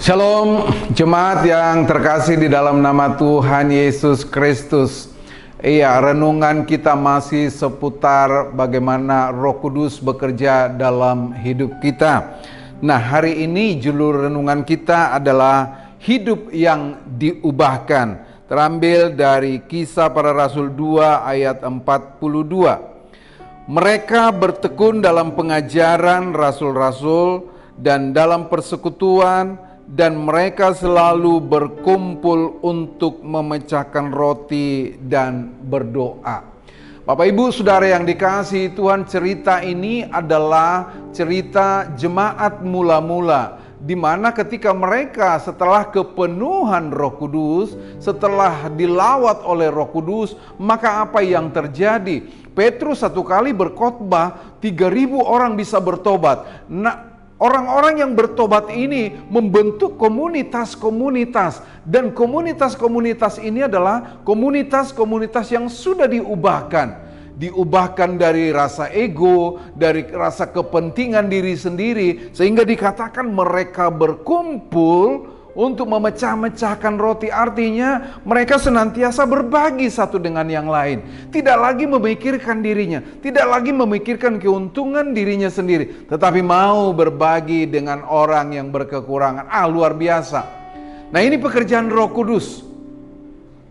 Shalom, jemaat yang terkasih di dalam nama Tuhan Yesus Kristus. Iya, renungan kita masih seputar bagaimana Roh Kudus bekerja dalam hidup kita. Nah, hari ini judul renungan kita adalah hidup yang diubahkan. Terambil dari Kisah Para Rasul 2 ayat 42. Mereka bertekun dalam pengajaran rasul-rasul dan dalam persekutuan, dan mereka selalu berkumpul untuk memecahkan roti dan berdoa. Bapak Ibu Saudara yang dikasihi Tuhan, cerita ini adalah cerita jemaat mula-mula, di mana ketika mereka setelah kepenuhan Roh Kudus, setelah dilawat oleh Roh Kudus, maka apa yang terjadi? Petrus satu kali berkhotbah, 3.000 orang bisa bertobat. Nah, orang-orang yang bertobat ini membentuk komunitas-komunitas, dan komunitas-komunitas ini adalah komunitas-komunitas yang sudah diubahkan dari rasa ego, dari rasa kepentingan diri sendiri, sehingga dikatakan mereka berkumpul untuk memecah-mecahkan roti. Artinya mereka senantiasa berbagi satu dengan yang lain, tidak lagi memikirkan dirinya, tidak lagi memikirkan keuntungan dirinya sendiri, tetapi mau berbagi dengan orang yang berkekurangan. Luar biasa. Nah, ini pekerjaan Roh Kudus.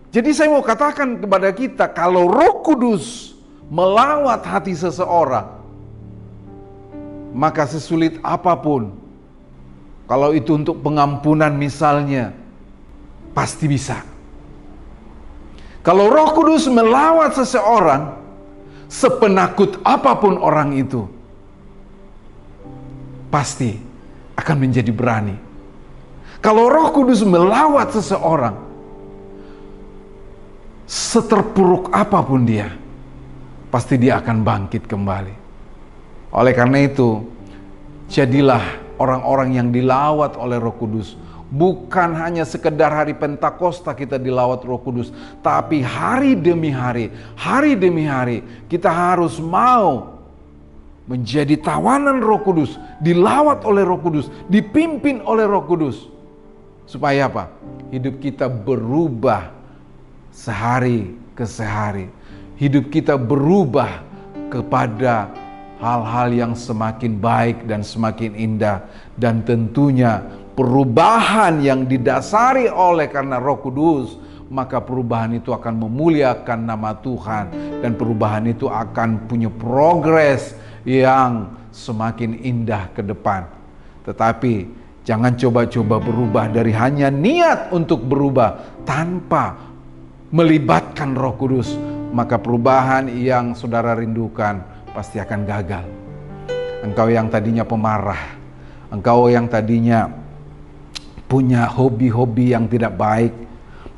Jadi saya mau katakan kepada kita, kalau Roh Kudus melawat hati seseorang, maka sesulit apapun, kalau itu untuk pengampunan misalnya, pasti bisa. Kalau Roh Kudus melawat seseorang, sepenakut apapun orang itu, pasti akan menjadi berani. Kalau Roh Kudus melawat seseorang, seterpuruk apapun dia, pasti dia akan bangkit kembali. Oleh karena itu, jadilah orang-orang yang dilawat oleh Roh Kudus. Bukan hanya sekedar hari Pentakosta kita dilawat Roh Kudus, tapi hari demi hari kita harus mau menjadi tawanan Roh Kudus, dilawat oleh Roh Kudus, dipimpin oleh Roh Kudus. Supaya apa? Hidup kita berubah sehari ke sehari. Hidup kita berubah kepada hal-hal yang semakin baik dan semakin indah, dan tentunya perubahan yang didasari oleh karena Roh Kudus, maka perubahan itu akan memuliakan nama Tuhan, dan perubahan itu akan punya progres yang semakin indah ke depan. Tetapi jangan coba-coba berubah dari hanya niat untuk berubah tanpa melibatkan Roh Kudus, maka perubahan yang saudara rindukan pasti akan gagal. Engkau yang tadinya pemarah, engkau yang tadinya punya hobi-hobi yang tidak baik,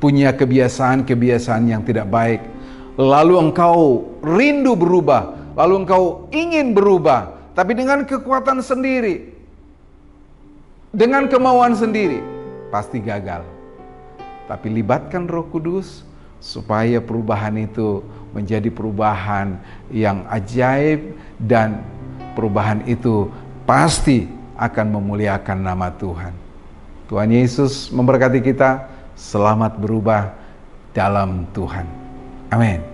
punya kebiasaan-kebiasaan yang tidak baik, lalu engkau rindu berubah, lalu engkau ingin berubah, tapi dengan kekuatan sendiri, dengan kemauan sendiri, pasti gagal. Tapi libatkan Roh Kudus supaya perubahan itu menjadi perubahan yang ajaib, dan perubahan itu pasti akan memuliakan nama Tuhan. Tuhan Yesus memberkati kita. Selamat berubah dalam Tuhan. Amin.